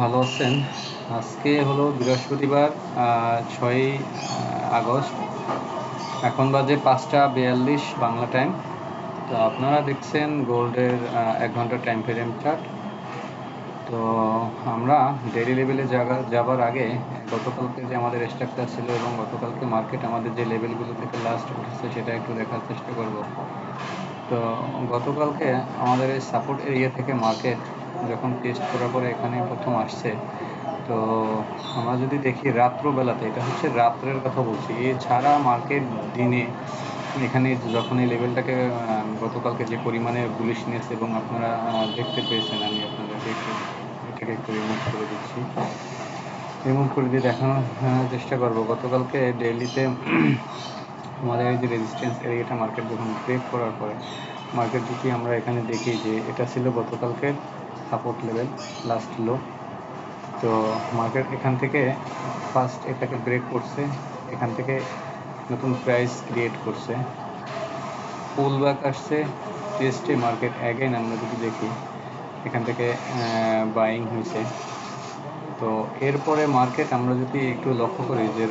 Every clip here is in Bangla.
ভালো আছেন? আজকে হলো বৃহস্পতিবার, ৬ই আগস্ট। এখন বাজে ৫টা ৪২ বাংলা টাইম। তো আপনারা দেখছেন গোল্ডের ১ ঘন্টার টাইম ফ্রেম চার্ট। তো আমরা ডেইলি লেভেলে যাবার আগে গতকালকে যে আমাদের স্ট্রাকচার ছিল এবং গতকালকে মার্কেট আমাদের যে লেভেলগুলো থেকে লাস্ট উঠেছে সেটা একটু দেখার চেষ্টা করব। তো গতকালকে আমাদের এই সাপোর্ট এরিয়া থেকে মার্কেট যখন টেস্ট করার পরে এখানে প্রথম আসছে, তো আমরা যদি দেখি রাত্রবেলাতে, এটা হচ্ছে রাত্রের কথা বলছি, এছাড়া মার্কেট দিনে এখানে যখন এই লেভেলটাকে গতকালকে যে পরিমাণে বুলিশনেস এবং আপনারা দেখতে পেয়েছেন, আমি আপনাদেরকে এটাকে একটু রিমুভ করে দিচ্ছি, রিমুভ করে দিয়ে দেখানোর চেষ্টা করবো। গতকালকে ডেইলিতে আমাদের এই যে রেজিস্ট্যান্স এরিয়াটা মার্কেট যখন ব্রেক করার পরে মার্কেট যদি আমরা এখানে দেখি যে এটা ছিল গতকালকে সাপোর্ট লেভেল, লাস্ট লো। তো মার্কেট এখান থেকে ফার্স্ট এটাকে ব্রেক করছে, এখান থেকে নতুন প্রাইস ক্রিয়েট করছে, পুল ব্যাক আসছে, টেস্টে মার্কেট অ্যাগেন আমরা যদি দেখি এখান থেকে বাইং হয়েছে। তো এরপরে মার্কেট আমরা যদি একটু লক্ষ্য করি যে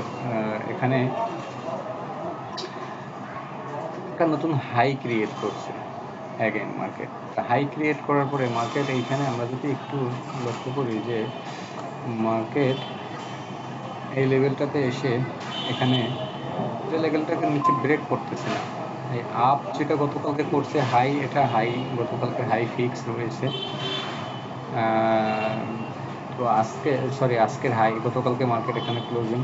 এখানে একটা নতুন হাই ক্রিয়েট করছে অ্যাগেন মার্কেট। হাই ক্রিয়েট করার পরে মার্কেট এইখানে আমরা যদি একটু লক্ষ্য করি যে মার্কেট এই লেভেলটাতে এসে এখানে এই লেভেলটাকে নিচে ব্রেক করতেছে না। এই আপ যেটা গতকালকে করছে হাই, এটা হাই, গতকালকে হাই ফিক্স রয়েছে। তো আজকের হাই, গতকালকে মার্কেট এখানে ক্লোজিং।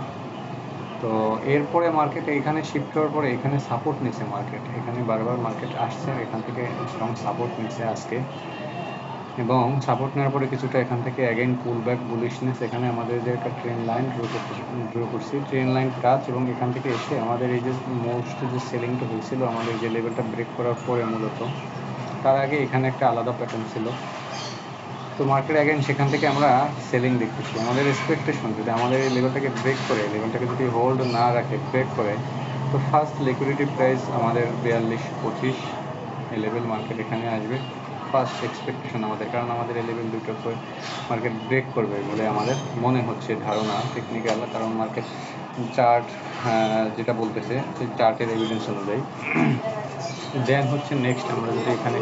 তো এরপরে মার্কেট এইখানে শিফট হওয়ার পরে এখানে সাপোর্ট নিচ্ছে মার্কেট, এখানে বারবার মার্কেট আসছে, এখান থেকে স্ট্রং সাপোর্ট নিচ্ছে আজকে, এবং সাপোর্ট নেওয়ার পরে কিছুটা এখান থেকে অ্যাগেন পুল ব্যাক বুলিশনেস। এখানে আমাদের যে একটা ট্রেন লাইন ড্র করছি, ট্রেন লাইন টাচ, এবং এখান থেকে এসে আমাদের এই যে মোস্ট যে সেলিংটা হয়েছিল আমাদের যে লেভেলটা ব্রেক করার পরে, মূলত তার আগে এখানে একটা আলাদা প্যাটার্ন ছিল। তো মার্কেট অ্যাগেন সেখান থেকে আমরা সেলিং দেখতেছি। আমাদের এক্সপেকটেশন যদি আমাদের এই লেভেলটাকে ব্রেক করে, লেভেলটাকে যদি হোল্ড না রাখে, ব্রেক করে, তো ফার্স্ট লিকুইডিটি প্রাইস আমাদের 42-25 এই লেভেল মার্কেট এখানে আসবে ফার্স্ট এক্সপেকটেশন আমাদের, কারণ আমাদের এই লেভেল দুটোর পরে মার্কেট ব্রেক করবে বলে আমাদের মনে হচ্ছে, ধারণা টেকনিক্যাল, কারণ মার্কেট চার্ট যেটা বলতেছে সেই চার্টের এভিডেন্স অনুযায়ী। দেন হচ্ছে নেক্সট আমরা যদি এখানে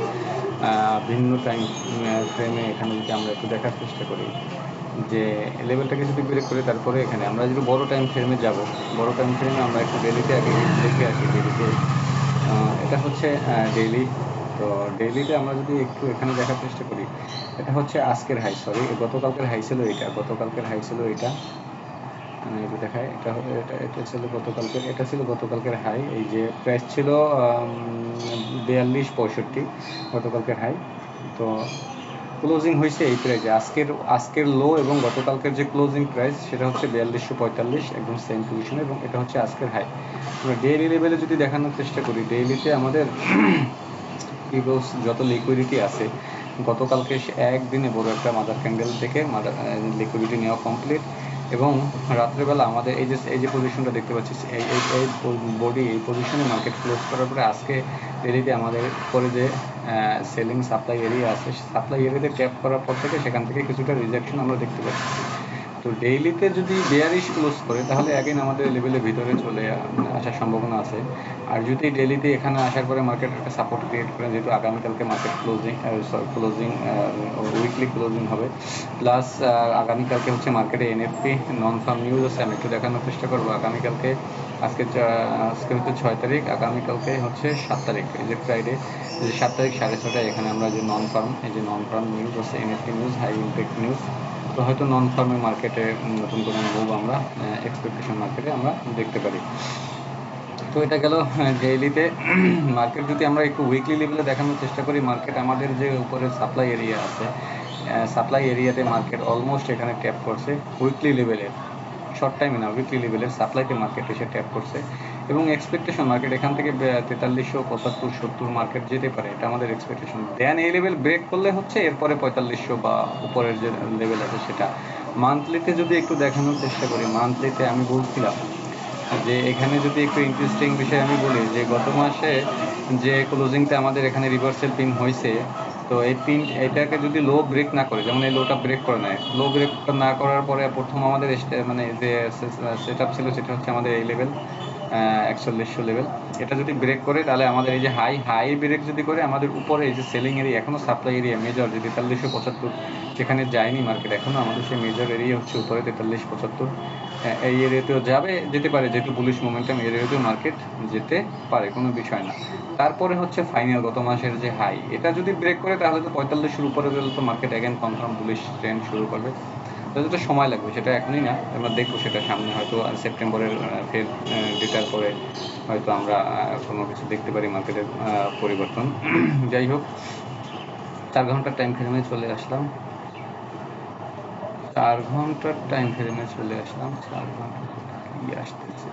ভিন্ন টাইম ফ্রেমে এখানে যদি আমরা একটু দেখার চেষ্টা করি যে লেভেলটাকে যদি ব্রেক করে, তারপরে এখানে আমরা যদি বড় টাইম ফ্রেমে যাব, বড় টাইম ফ্রেমে আমরা একটু ডেলিতে আগে দেখে আসি। ডেলিতে এটা হচ্ছে ডেইলি। তো ডেইলিতে আমরা যদি একটু এখানে দেখার চেষ্টা করি, এটা হচ্ছে আজকের হাই, সরি গতকালকের হাই ছিল এটা, গতকালকের হাই ছিল এটা, এটা দেখায়, এটা ছিল গতকালকের হাই। এই যে প্রাইস ছিল 42-65 গতকালকের হাই। তো ক্লোজিং হয়েছে এই প্রাইসে, আজকের লো এবং গতকালকের যে ক্লোজিং প্রাইস সেটা হচ্ছে 4245, একদম সেম পজিশনে, এবং এটা হচ্ছে আজকের হাই। আমরা ডেইলি লেভেলে যদি দেখানোর চেষ্টা করি, ডেইলিতে আমাদের পিবলস যত লিকুইডিটি আছে, গতকালকে একদিনে বড় একটা মাদার ক্যান্ডেল থেকে লিকুইডিটি নেওয়া কমপ্লিট, এবং রাত্রেবেলা আমাদের এই যে পজিশনটা দেখতে পাচ্ছি, এই বডি, এই পজিশনে মার্কেট ক্লোজ করার পরে আজকে ডেলিতে আমাদের পরে যে সেলিং সাপ্লাই এরিয়া আছে, সাপ্লাই এরিয়াতে ট্যাপ করার পর থেকে সেখান থেকে কিছুটা রিজেকশন আমরা দেখতে পাচ্ছি। তো ডেইলিতে যদি বেয়ারিশ ক্লোজ করে, তাহলে অ্যাগেন আমাদের লেভেলের ভিতরে চলে আসার সম্ভাবনা আছে। আর যদি ডেইলিতে এখানে আসার পরে মার্কেট একটা সাপোর্ট ক্রিয়েট করে, যেহেতু আগামীকালকে মার্কেট ক্লোজিং উইকলি ক্লোজিং হবে, প্লাস আগামীকালকে হচ্ছে মার্কেটে এনএফপি নন ফার্ম নিউজ আছে, আমি একটু দেখানোর চেষ্টা করবো। আগামীকালকে আজকে হচ্ছে 6 তারিখ, আগামীকালকে হচ্ছে 7 তারিখ, এই যে ফ্রাইডে, যে 7 তারিখ 6:30টায় এখানে আমরা যে নন ফার্ম নিউজ আছে, NFP news, high impact news. তো হয়তো নন ফার্মে মার্কেটে নতুন কোনো মুভ আমরা এক্সপেকটেশন মার্কেটে আমরা দেখতে পারি। তো এটা গেল ডেইলিতে। মার্কেট যদি আমরা একটু উইকলি লেভেলে দেখানোর চেষ্টা করি, মার্কেট আমাদের যে উপরে সাপ্লাই এরিয়া আছে, সাপ্লাই এরিয়াতে মার্কেট অলমোস্ট এখানে ট্যাপ করছে উইকলি লেভেলে, শর্ট টাইমে না, উইকলি লেভেলের সাপ্লাইতে মার্কেট এসে ট্যাপ করছে, এবং এক্সপেকটেশন মার্কেট এখান থেকে 4375-70 মার্কেট যেতে পারে, এটা আমাদের এক্সপেকটেশন। দেন এই লেভেল ব্রেক করলে হচ্ছে এরপরে 4500 বা উপরের যে লেভেল আছে সেটা। মান্থলিতে যদি একটু দেখানোর চেষ্টা করি, মান্থলিতে আমি বলছিলাম যে এখানে যদি একটু ইন্টারেস্টিং বিষয় আমি বলি, যে গত মাসে যে ক্লোজিংটা আমাদের এখানে রিভার্সাল পিন হয়েছে, তো এটাকে যদি লো ব্রেক না করে, যেমন এই লোটা ব্রেক করে নেয়, লো ব্রেক না করার পরে প্রথম আমাদের মানে যে সেট আপ ছিল সেটা হচ্ছে আমাদের এই লেভেল 4100 লেভেল। এটা যদি ব্রেক করে তাহলে আমাদের এই যে হাই ব্রেক যদি করে আমাদের উপরে এই যে সেলিং এরিয়া, এখনো সাপ্লাই এরিয়া মেজর যে 4375 যেখানে যায়নি মার্কেট, এখনো আমাদের সেই মেজর এরিয়া হচ্ছে উপরে 4375। এই এরিয়াতেও যেতে পারে, যেহেতু বুলিশ মোমেন্টাম এরিয়াতেও মার্কেট যেতে পারে, কোনো বিষয় না। তারপরে হচ্ছে ফাইনাল গত মাসের যে হাই, এটা যদি ব্রেক করে তাহলে তো 45-এর উপরে গেলে তো market again confirm bullish trend শুরু করবে। যতটা সময় লাগবে সেটা এখনই না, আমরা দেখবো সেটা সামনে, হয়তো সেপ্টেম্বরের ফের ডেটার পরে হয়তো আমরা কোনো কিছু দেখতে পারি মার্কেটের পরিবর্তন। যাই হোক, 4 ঘন্টার টাইম ফ্রেমে চলে আসলাম। 4 ঘন্টার টাইম ফ্রেমে চলে আসলাম। 4 ঘন্টা কি আসতেছে,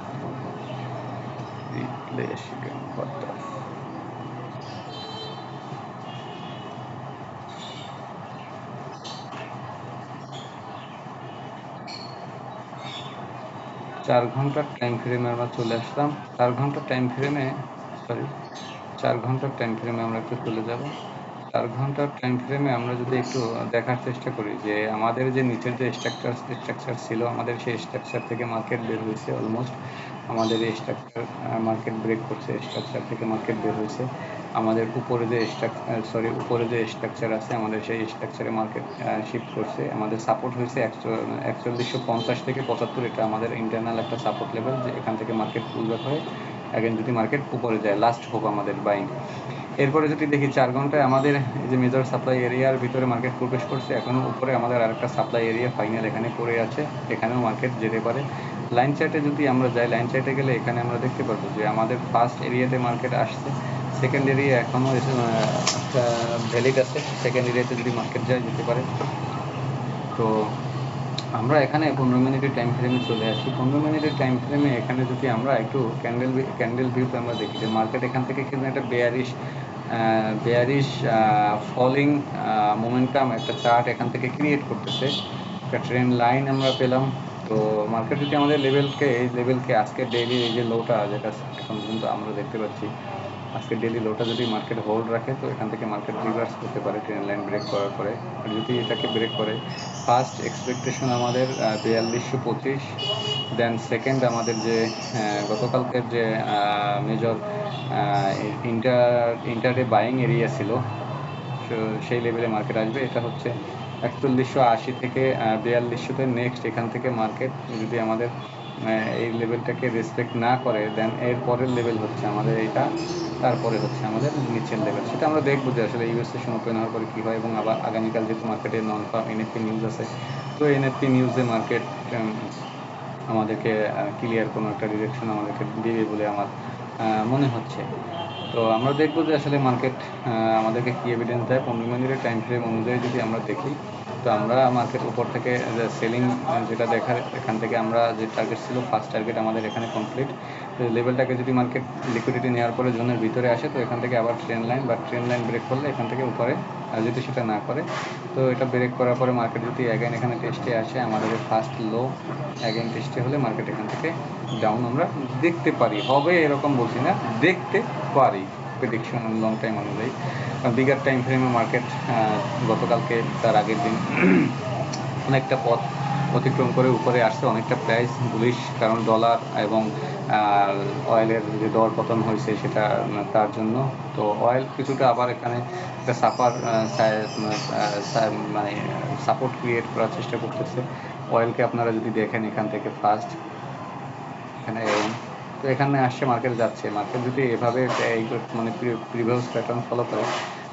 রিপ্লে আসি কেন? What the f- 4 ঘন্টার টাইম ফ্রেমে আমরা চলে আসলাম। 4 ঘন্টার টাইম ফ্রেমে, সরি, 4 ঘন্টার টাইম ফ্রেমে আমরা একটু চলে যাব। 4 ঘন্টার টাইম ফ্রেমে আমরা যদি একটু দেখার চেষ্টা করি যে আমাদের যে নিচের যে স্ট্রাকচার ছিল, আমাদের সেই স্ট্রাকচার থেকে মার্কেট বের হয়েছে অলমোস্ট। আমাদের এই স্ট্রাকচার মার্কেট ব্রেক করছে, স্ট্রাকচার থেকে মার্কেট বের হয়েছে। আমাদের উপরে যে স্ট্রাকচার আছে, আমাদের সেই স্ট্রাকচারে মার্কেট শিফট করছে। আমাদের সাপোর্ট হয়েছে 4150 থেকে 75, এটা আমাদের ইন্টারনাল একটা সাপোর্ট লেভেল, যে এখান থেকে মার্কেট পুল ব্যাক হয় অ্যাগেন যদি মার্কেট উপরে যায়, লাস্ট হোক আমাদের বাইং। এরপরে যদি দেখি 4 ঘন্টায় আমাদের এই যে মেজর সাপ্লাই এরিয়ার ভিতরে মার্কেট প্রবেশ করছে, এখনও উপরে আমাদের আরেকটা সাপ্লাই এরিয়া ফাইনাল এখানে পড়ে আছে, এখানেও মার্কেট যেতে পারে। লাইন চার্টে যদি আমরা যাই, লাইন চার্টে গেলে এখানে আমরা দেখতে পারবো যে আমাদের ফার্স্ট এরিয়াতে মার্কেট আসছে, সেকেন্ড এরিয়া এখনও ভ্যালিড আছে, সেকেন্ড এরিয়াতে যদি মার্কেট যায় যেতে পারে। তো আমরা এখানে 15 মিনিটের টাইম ফ্রেমে চলে আসি। 15 মিনিটের টাইম ফ্রেমে এখানে যদি আমরা একটু ক্যান্ডেল ভিউতে আমরা দেখি যে মার্কেট এখান থেকে কিন্তু একটা বেয়ারিশ ফলিং মোমেন্টাম একটা চার্ট এখান থেকে ক্রিয়েট করতেছে, একটা ট্রেন্ড লাইন আমরা পেলাম। তো মার্কেট যদি আমাদের এই লেভেলকে আজকে ডেইলি এই যে লোটা যেটা এখন পর্যন্ত আমরা দেখতে পাচ্ছি, আজকে ডেইলি লোটা যদি মার্কেট হোল্ড রাখে তো এখান থেকে মার্কেট রিভার্স করতে পারে ট্রেন্ড লাইন ব্রেক করার পরে। আর যদি এটাকে ব্রেক করে, ফার্স্ট এক্সপেকটেশন আমাদের 4225, দেন সেকেন্ড আমাদের যে গতকালকের যে মেজর ইন্টারডে বাইং এরিয়া ছিল, সেই লেভেলে মার্কেট আসবে। এটা হচ্ছে 4180 থেকে 4200-তে নেক্সট। এখান থেকে মার্কেট যদি আমাদের এই লেভেলটাকে রেসপেক্ট না করে, দেন এর পরের লেভেল হচ্ছে আমাদের এইটা, তারপরে হচ্ছে আমাদের নিচের লেভেল। সেটা আমরা দেখবো যে আসলে ইউএস সেশন ওপেন হওয়ার পরে কী হয়, এবং আবার আগামীকাল যেহেতু মার্কেটে নন ফার্ম এনএফপি নিউজ আছে, তো এনএফপি নিউজে মার্কেট আমাদেরকে ক্লিয়ার কোনো একটা ডিরেকশন আমাদেরকে দিবে বলে আমার মনে হচ্ছে। তো আমরা দেখবো যে আসলে মার্কেট আমাদেরকে কী এভিডেন্স দেয়। 15 মিনিটের টাইম ফ্রেম অনুযায়ী যদি আমরা দেখি, তো আমরা মার্কেট উপর থেকে সেলিং যেটা দেখার, এখান থেকে আমরা যে টার্গেট ছিল, ফার্স্ট টার্গেট আমাদের এখানে কমপ্লিট। তো লেভেলটাকে যদি মার্কেট লিকুইডিটি নেওয়ার পরে জোনের ভিতরে আসে, তো এখান থেকে আবার ট্রেন্ড লাইন ব্রেক করলে এখান থেকে উপরে, আর যদি সেটা না করে, তো এটা ব্রেক করার পরে মার্কেট যদি অ্যাগেন এখানে টেস্টে আসে, আমাদের ফার্স্ট লো অ্যাগেন টেস্টে হলে মার্কেট এখান থেকে ডাউন আমরা দেখতে পারি। হবে এরকম বলছি না, দেখতে পারি প্রেডিকশন লং টাইম অনুযায়ী। বিগার টাইম ফ্রেমে মার্কেট গতকালকে তার আগের দিন অনেকটা পথ অতিক্রম করে উপরে আসছে, অনেকটা প্রাইস বুলিশ, কারণ ডলার এবং অয়েলের যে দর পতন হয়েছে সেটা তার জন্য। তো অয়েল কিছুটা আবার এখানে একটা মানে সাপোর্ট ক্রিয়েট করার চেষ্টা করতেছে। অয়েলকে আপনারা যদি দেখেন এখান থেকে ফার্স্ট এখানে, তো এখানে আসছে মার্কেট যাচ্ছে, মার্কেট যদি এভাবে এই মানে প্রিভিয়াস প্যাটার্ন ফলো করে,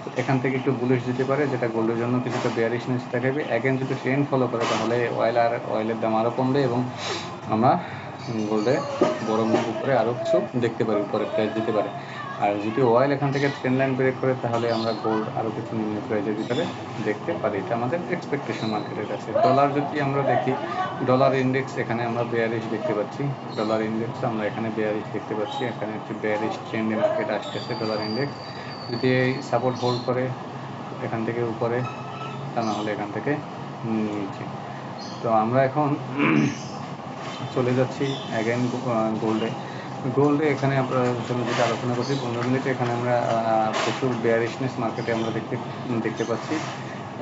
তো এখান থেকে একটু বুলিশ দিতে পারে, যেটা গোল্ডের জন্য কিছুটা বেয়ারিশনেস দেখাবে। অ্যাগেন যদি ট্রেন্ড ফলো করে তাহলে অয়েলের দাম আরও কমবে, এবং আমরা গোল্ডে বড় মুভ উপরে আরও কিছু দেখতে পারি, উপরে প্রাইস দিতে পারে। আর যদি অয়েল এখান থেকে ট্রেন্ড লাইন ব্রেক করে, তাহলে আমরা গোল্ড আরও কিছু নিম্ন প্রাইসের ভিতরে দেখতে পারি। এটা আমাদের এক্সপেকটেশন মার্কেটের কাছে। ডলার যদি আমরা দেখি, ডলার ইন্ডেক্স এখানে আমরা বেয়ারিশ দেখতে পাচ্ছি, ডলার ইন্ডেক্স আমরা এখানে বেয়ারিশ দেখতে পাচ্ছি, এখানে একটি বেয়ারিশ ট্রেন্ডে মার্কেট আসতেছে। ডলার ইন্ডেক্স যদি এই সাপোর্ট হোল্ড করে এখান থেকে উপরে, তা না হলে এখান থেকে নিচে। তো আমরা এখন চলে যাচ্ছি অ্যাগেন গোল্ডে। গোল্ডে এখানে আমরা যেটা আলোচনা করছি 15 মিনিটে, এখানে আমরা প্রচুর বেয়ারিশনেস মার্কেটে আমরা দেখতে পাচ্ছি।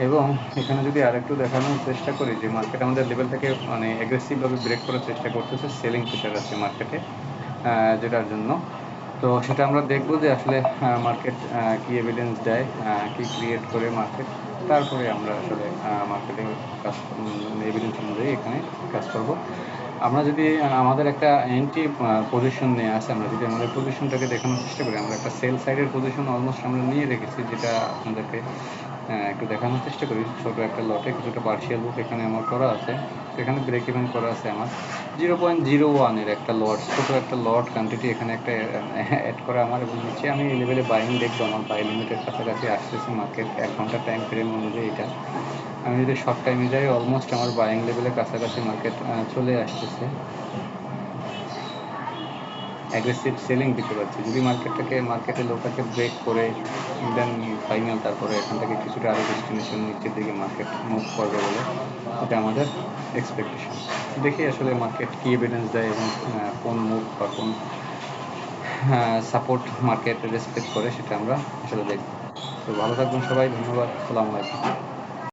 এবং এখানে যদি আরেকটু দেখানোর চেষ্টা করি যে মার্কেট আমাদের লেভেলটাকে মানে অ্যাগ্রেসিভভাবে ব্রেক করার চেষ্টা করতেছে, সেলিং প্রেশার আছে মার্কেটে, যেটার জন্য তো সেটা আমরা দেখব যে আসলে মার্কেট কি এভিডেন্স দেয়, কি ক্রিয়েট করে মার্কেট, তারপরে আমরা আসলে মার্কেটে কাজ এভিডেন্স অনুযায়ী এখানে কাজ করব। আমরা যদি আমাদের একটা এন্ট্রি পজিশন নিয়ে আসে, আমরা যদি আমাদের পজিশনটাকে দেখানোর চেষ্টা করি, আমরা একটা সেল সাইডের পজিশন অলমোস্ট আমরা নিয়ে রেখেছি, যেটা আপনাদেরকে একটু দেখানোর চেষ্টা করি। ছোট একটা লটে কিছুটা পার্শিয়াল বুক এখানে আমার করা আছে, এখানে ব্রেক ইভেন করা আছে আমার 0.01-এর একটা লট, ছোট একটা লট কোয়ান্টিটি এখানে একটা অ্যাড করা আমার, এবং নিচে আমি এই লেভেলে বাইং দেখবো, আমার বাই লিমিটের কাছাকাছি আসতেছে মার্কেট 1 ঘন্টার টাইম ফ্রেম অনুযায়ী। এটা আমি যদি শর্ট টাইমে যাই, অলমোস্ট আমার বাইং লেভেলের কাছাকাছি মার্কেট চলে আসতেছে, অ্যাগ্রেসিভ সেলিং দিতে পারছি। যদি মার্কেটে লোটাকে ব্রেক করে দেন ফাইনাল, তারপরে এখান থেকে কিছুটা আরও ডেস্টিনেশন নিচের দিকে মার্কেট মুভ করবে বলে এটা আমাদের এক্সপেকটেশন। দেখি আসলে মার্কেট কী এভিডেন্স দেয় এবং কোন মুভ বা কোন সাপোর্ট মার্কেট রেসপেক্ট করে, সেটা আমরা আসলে দেখব। তো ভালো থাকবেন সবাই, ধন্যবাদ, আসসালামু আলাইকুম।